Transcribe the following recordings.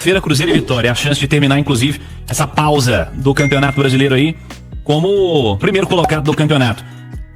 quinta-feira, Cruzeiro e Vitória. A chance de terminar, inclusive, essa pausa do Campeonato Brasileiro aí como primeiro colocado do campeonato.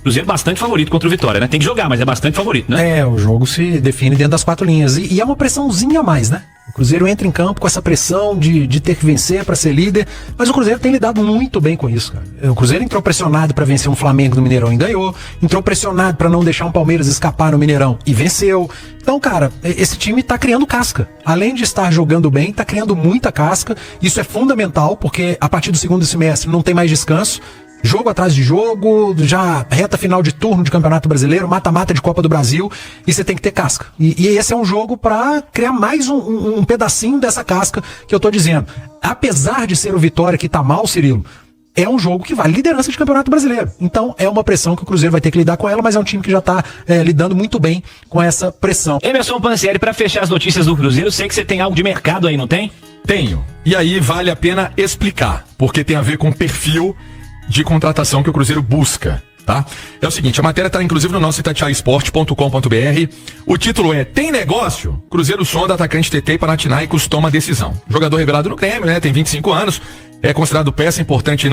Cruzeiro bastante favorito contra o Vitória, né? Tem que jogar, mas é bastante favorito, né? O jogo se define dentro das 4 linhas. E é uma pressãozinha a mais, né? O Cruzeiro entra em campo com essa pressão de ter que vencer para ser líder, mas o Cruzeiro tem lidado muito bem com isso, cara. O Cruzeiro entrou pressionado para vencer um Flamengo no Mineirão e ganhou, entrou pressionado para não deixar um Palmeiras escapar no Mineirão e venceu. Então, cara, esse time tá criando casca. Além de estar jogando bem, tá criando muita casca. Isso é fundamental, porque a partir do segundo semestre não tem mais descanso. Jogo atrás de jogo, já reta final de turno de Campeonato Brasileiro, mata-mata de Copa do Brasil, e você tem que ter casca. E esse é um jogo para criar mais um pedacinho dessa casca que eu tô dizendo. Apesar de ser o Vitória que tá mal, Cirilo, é um jogo que vale liderança de Campeonato Brasileiro. Então é uma pressão que o Cruzeiro vai ter que lidar com ela, mas é um time que já tá lidando muito bem com essa pressão. Emerson Pansieri, para fechar as notícias do Cruzeiro, sei que você tem algo de mercado aí, não tem? Tenho. E aí vale a pena explicar, porque tem a ver com o perfil de contratação que o Cruzeiro busca, tá? É o seguinte, a matéria está inclusive no nosso itatiaisport.com.br. O título é: Tem negócio? Cruzeiro sonda atacante TT e Panathinaikos toma decisão. Jogador revelado no Grêmio, né? Tem 25 anos, é considerado peça importante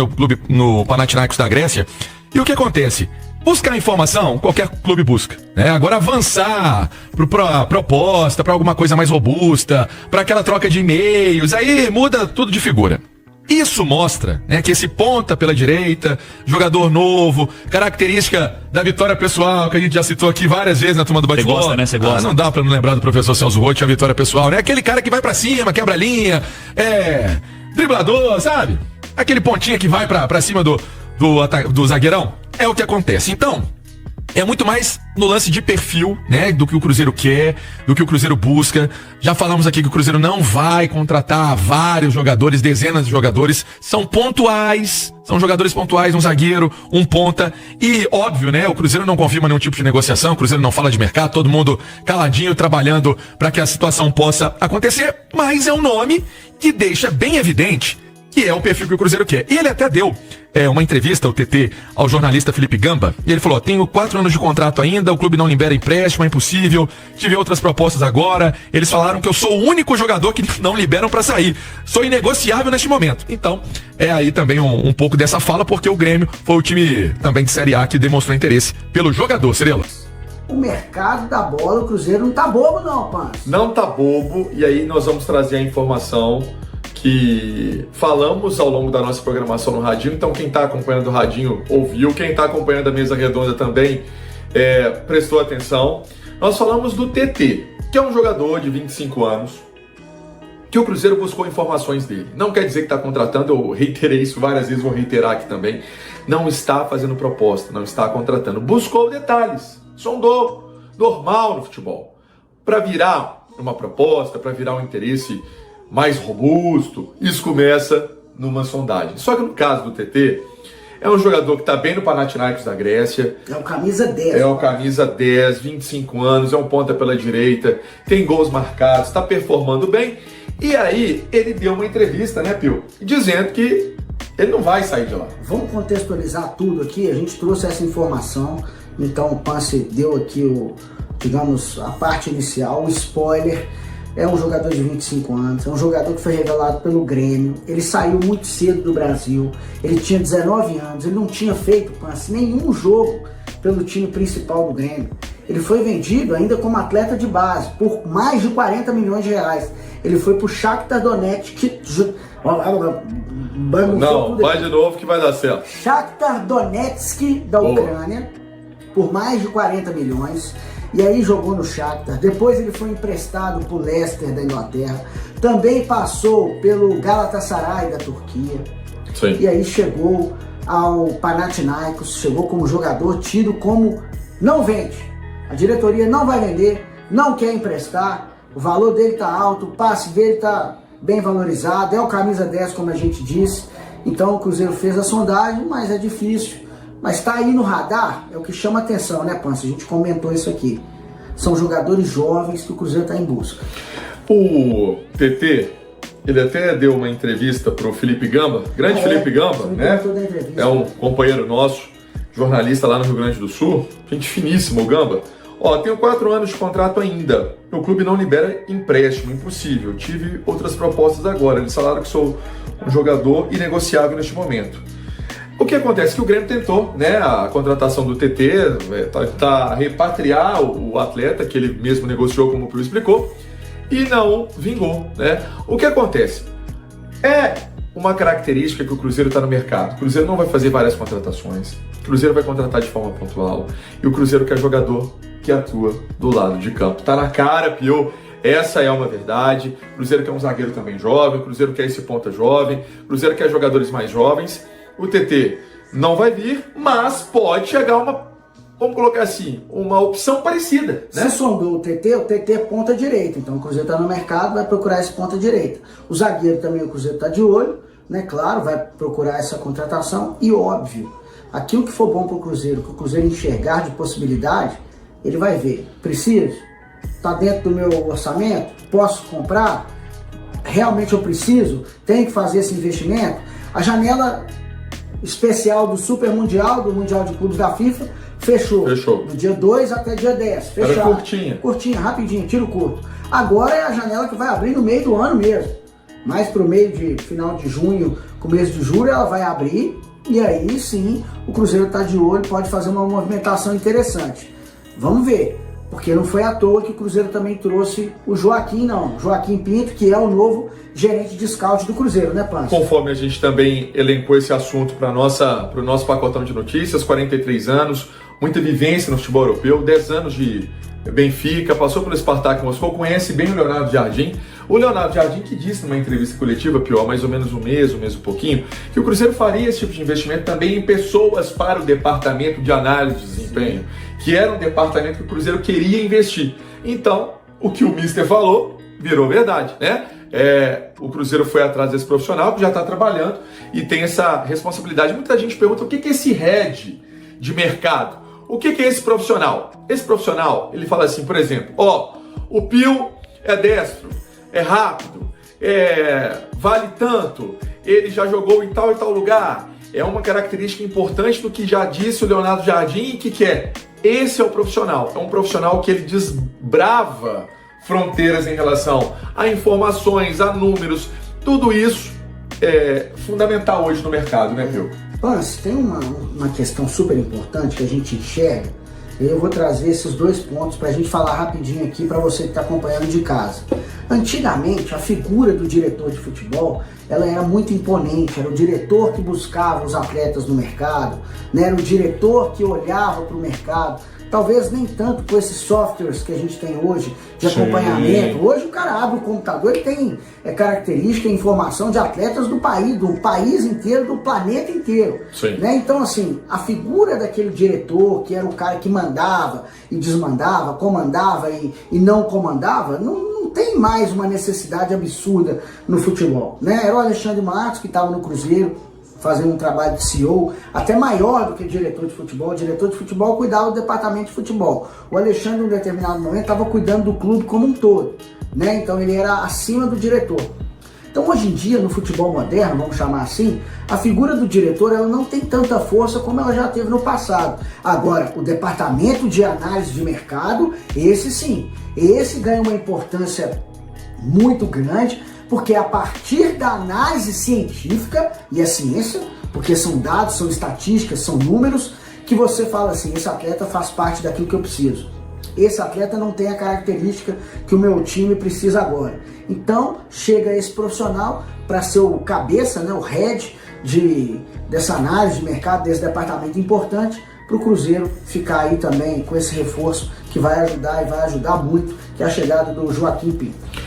no Panathinaikos da Grécia. E o que acontece? Buscar informação, qualquer clube busca, né? Agora avançar para proposta, para alguma coisa mais robusta, para aquela troca de e-mails, aí muda tudo de figura. Isso mostra, né, que esse ponta pela direita, jogador novo, característica da vitória pessoal, que a gente já citou aqui várias vezes na turma do bate-bola. Você gosta, né? Você gosta. Não dá pra não lembrar do professor Celso Roth, a vitória pessoal, né? Aquele cara que vai pra cima, quebra a linha, driblador, sabe? Aquele pontinha que vai pra cima do zagueirão. É o que acontece. Então, é muito mais no lance de perfil, né, do que o Cruzeiro quer, do que o Cruzeiro busca. Já falamos aqui que o Cruzeiro não vai contratar vários jogadores, dezenas de jogadores. São pontuais, são jogadores pontuais, um zagueiro, um ponta. E, óbvio, né, o Cruzeiro não confirma nenhum tipo de negociação, o Cruzeiro não fala de mercado, todo mundo caladinho, trabalhando para que a situação possa acontecer. Mas é um nome que deixa bem evidente que é o perfil que o Cruzeiro quer. E ele até deu uma entrevista, o TT, ao jornalista Felipe Gamba, e ele falou: tenho 4 anos de contrato ainda, o clube não libera empréstimo, é impossível, tive outras propostas agora, eles falaram que eu sou o único jogador que não liberam pra sair, sou inegociável neste momento. Então, é aí também um pouco dessa fala, porque o Grêmio foi o time também de Série A que demonstrou interesse pelo jogador, Cirilo. O mercado da bola, o Cruzeiro não tá bobo não, Pans. Não tá bobo, e aí nós vamos trazer a informação que falamos ao longo da nossa programação no Radinho. Então quem está acompanhando o Radinho ouviu, quem está acompanhando a mesa redonda também prestou atenção. Nós falamos do TT, que é um jogador de 25 anos, que o Cruzeiro buscou informações dele. Não quer dizer que está contratando, eu reiterei isso várias vezes, vou reiterar aqui também. Não está fazendo proposta, não está contratando. Buscou detalhes, sondou, normal no futebol. Para virar uma proposta, para virar um interesse mais robusto, isso começa numa sondagem. Só que no caso do TT, é um jogador que está bem no Panathinaikos da Grécia. É o camisa 10. É o camisa 10, 25 anos, é um ponta pela direita, tem gols marcados, está performando bem. E aí, ele deu uma entrevista, né, Pio? Dizendo que ele não vai sair de lá. Vamos contextualizar tudo aqui, a gente trouxe essa informação, então o Pance deu aqui a parte inicial, o spoiler. É um jogador de 25 anos, é um jogador que foi revelado pelo Grêmio, ele saiu muito cedo do Brasil, ele tinha 19 anos, ele não tinha feito, Pance, nenhum jogo pelo time principal do Grêmio. Ele foi vendido ainda como atleta de base, por mais de 40 milhões de reais. Ele foi pro Shakhtar Donetsk. Não, vai de novo que vai dar certo. Shakhtar Donetsk da Ucrânia, por mais de 40 milhões. E aí jogou no Shakhtar, depois ele foi emprestado pro Leicester da Inglaterra, também passou pelo Galatasaray da Turquia. Sim. E aí chegou ao Panathinaikos, chegou como jogador tido como não vende. A diretoria não vai vender, não quer emprestar, o valor dele tá alto, o passe dele tá bem valorizado, é o camisa 10 como a gente disse. Então o Cruzeiro fez a sondagem, mas é difícil. Mas tá aí no radar, é o que chama atenção, né, Pança? A gente comentou isso aqui. São jogadores jovens que o Cruzeiro tá em busca. O TT, ele até deu uma entrevista pro Felipe Gamba, grande Felipe Gamba, né? É um companheiro nosso, jornalista lá no Rio Grande do Sul, gente finíssima, o Gamba. Tenho 4 anos de contrato ainda. O clube não libera empréstimo, impossível. Tive outras propostas agora. Eles falaram que sou um jogador inegociável neste momento. O que acontece? Que o Grêmio tentou, né, a contratação do TT, tentar repatriar o atleta, que ele mesmo negociou, como o Pio explicou, e não vingou, né? O que acontece? É uma característica que o Cruzeiro está no mercado. O Cruzeiro não vai fazer várias contratações. O Cruzeiro vai contratar de forma pontual. E o Cruzeiro quer jogador que atua do lado de campo. Tá na cara, Pio. Essa é uma verdade. O Cruzeiro quer um zagueiro também jovem. O Cruzeiro quer esse ponta jovem. O Cruzeiro quer jogadores mais jovens. O TT não vai vir, mas pode chegar vamos colocar assim, uma opção parecida, né? Se sondou o TT é ponta direita. Então o Cruzeiro está no mercado, vai procurar esse ponta direita. O zagueiro também o Cruzeiro está de olho, né? Claro, vai procurar essa contratação. E óbvio, aquilo que for bom para o Cruzeiro, que o Cruzeiro enxergar de possibilidade, ele vai ver. Preciso? Está dentro do meu orçamento? Posso comprar? Realmente eu preciso? Tenho que fazer esse investimento? A janela especial do Super Mundial, do Mundial de Clubes da FIFA, fechou. Do dia 2 até dia 10. Fechado. Era curtinha. Curtinha, rapidinho, tiro curto. Agora é a janela que vai abrir no meio do ano mesmo. Mais pro meio de final de junho, começo de julho, ela vai abrir. E aí sim, o Cruzeiro está de olho, pode fazer uma movimentação interessante. Vamos ver. Porque não foi à toa que o Cruzeiro também trouxe o Joaquim Pinto, que é o novo gerente de scout do Cruzeiro, né, Pancho? Conforme a gente também elencou esse assunto para o nosso pacotão de notícias, 43 anos, muita vivência no futebol europeu, 10 anos de Benfica, passou pelo Spartak Moscou, conhece bem o Leonardo Jardim. O Leonardo Jardim que disse numa entrevista coletiva, há mais ou menos um mês e pouquinho, que o Cruzeiro faria esse tipo de investimento também em pessoas para o departamento de análise de desempenho, que era um departamento que o Cruzeiro queria investir. Então, o que o Mister falou virou verdade, né? O Cruzeiro foi atrás desse profissional que já está trabalhando e tem essa responsabilidade. Muita gente pergunta o que é esse head de mercado? O que é esse profissional? Esse profissional, ele fala assim, por exemplo, o Pio é destro, é rápido, vale tanto, ele já jogou em tal e tal lugar. É uma característica importante do que já disse o Leonardo Jardim e que é. Esse é o profissional. É um profissional que ele desbrava fronteiras em relação a informações, a números. Tudo isso é fundamental hoje no mercado, né, Pio? Pans, tem uma questão super importante que a gente enxerga. Eu vou trazer esses 2 pontos para a gente falar rapidinho aqui para você que está acompanhando de casa. Antigamente, a figura do diretor de futebol, ela era muito imponente, era o diretor que buscava os atletas no mercado, né? Era o diretor que olhava para o mercado, talvez nem tanto com esses softwares que a gente tem hoje de acompanhamento. Hoje o cara abre o computador e tem característica e informação de atletas do país inteiro, do planeta inteiro. Né? Então assim, a figura daquele diretor, que era o cara que mandava e desmandava, comandava e não comandava, não tem mais uma necessidade absurda no futebol, né? Era o Alexandre Matos que estava no Cruzeiro fazendo um trabalho de CEO até maior do que diretor de futebol. O diretor de futebol cuidava do departamento de futebol. O Alexandre, em um determinado momento, estava cuidando do clube como um todo, né? Então ele era acima do diretor. Então hoje em dia, no futebol moderno, vamos chamar assim, a figura do diretor ela não tem tanta força como ela já teve no passado. Agora, o departamento de análise de mercado, esse sim, esse ganha uma importância muito grande, porque a partir da análise científica, e a ciência, porque são dados, são estatísticas, são números, que você fala assim, esse atleta faz parte daquilo que eu preciso. Esse atleta não tem a característica que o meu time precisa agora. Então, chega esse profissional para ser o cabeça, né, o head dessa análise de mercado, desse departamento importante, para o Cruzeiro ficar aí também com esse reforço que vai ajudar e vai ajudar muito, que é a chegada do Joaquim Pinto.